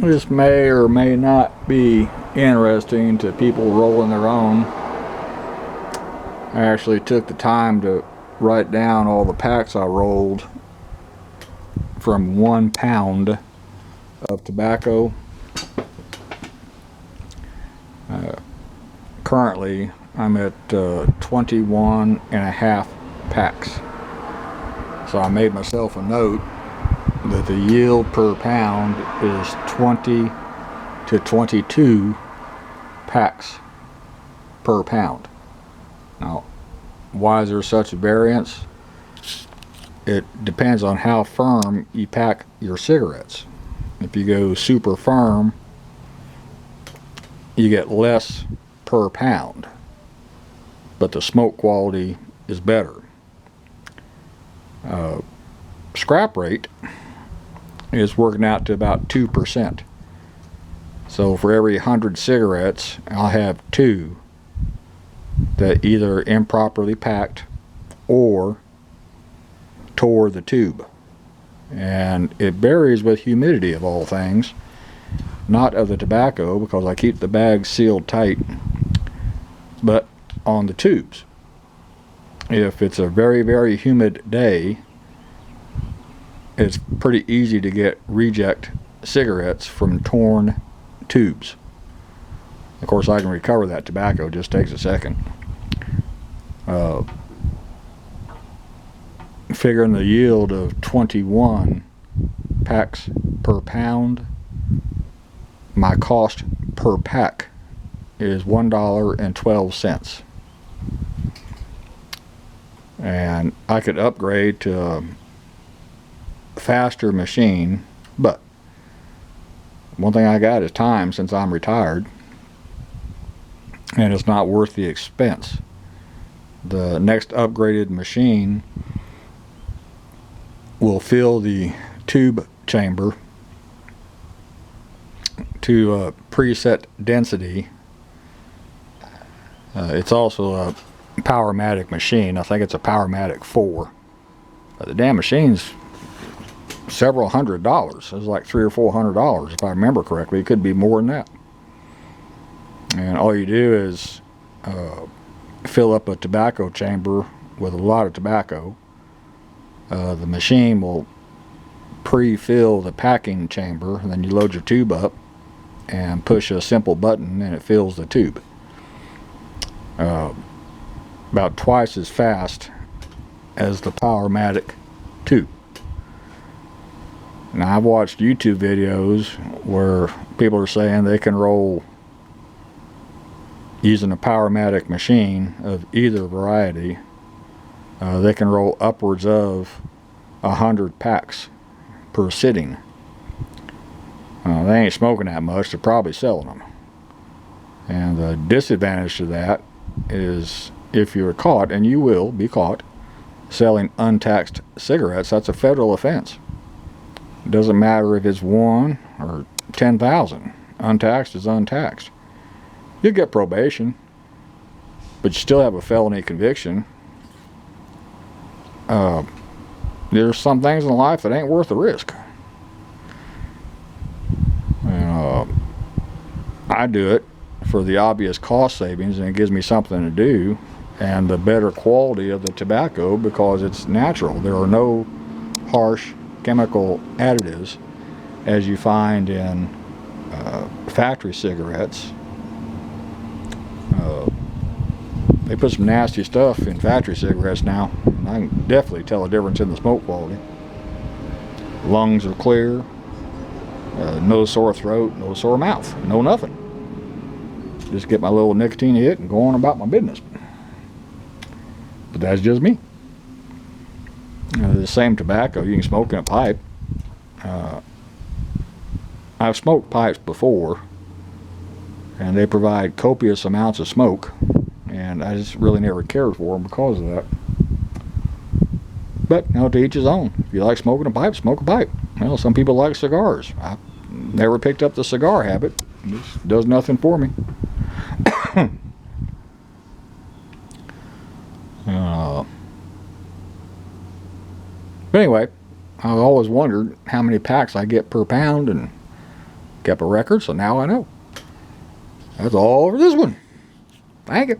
This may or may not be interesting to people rolling their own. I actually took the time to write down all the packs I rolled from 1 pound of tobacco. Currently, I'm at 21 and a half packs. So I made myself a note that the yield per pound is 20 to 22 packs per pound. Now, why is there such a variance? It depends on how firm you pack your cigarettes. If you go super firm, you get less per pound, but the smoke quality is better. Scrap rate is working out to about 2%. So for every 100 cigarettes, I'll have 2 that either improperly packed or tore the tube. And it varies with humidity, of all things, not of the tobacco, because I keep the bag sealed tight, but on the tubes. If it's a very, very humid day, it's pretty easy to get reject cigarettes from torn tubes. Of course, I can recover that tobacco, it just takes a second. Figuring the yield of 21 packs per pound, my cost per pack is $1.12. And I could upgrade to a faster machine, but one thing I got is time, since I'm retired, and it's not worth the expense. The next upgraded machine will fill the tube chamber to a preset density. It's also a Powermatic machine. I think it's a Powermatic 4. But the damn machine's several $100s. It's like $300 or $400 if I remember correctly. It could be more than that. And all you do is fill up a tobacco chamber with a lot of tobacco. The machine will pre-fill the packing chamber, and then you load your tube up and push a simple button and it fills the tube. About twice as fast as the Powermatic 2. Now, I've watched YouTube videos where people are saying they can roll, using a Powermatic machine of either variety, they can roll upwards of 100 packs per sitting. They ain't smoking that much, they're probably selling them. And the disadvantage to that is, if you're caught, and you will be caught, selling untaxed cigarettes, that's a federal offense. It doesn't matter if it's 1 or 10,000. Untaxed is untaxed. You get probation, but you still have a felony conviction. There's some things in life that ain't worth the risk. I do it for the obvious cost savings, and it gives me something to do, and the better quality of the tobacco, because it's natural. There are no harsh chemical additives as you find in factory cigarettes. They put some nasty stuff in factory cigarettes now, and I can definitely tell a difference in the smoke quality. Lungs are clear, no sore throat, no sore mouth, no nothing. Just get my little nicotine hit and go on about my business. But that's just me. The same tobacco you can smoke in a pipe. I've smoked pipes before, and they provide copious amounts of smoke, and I just really never cared for them because of that. But, to each his own. If you like smoking a pipe, smoke a pipe. Some people like cigars. I've never picked up the cigar habit. It just does nothing for me. But anyway, I've always wondered how many packs I get per pound, and Kept a record, so now I know. That's all for this one. Thank you.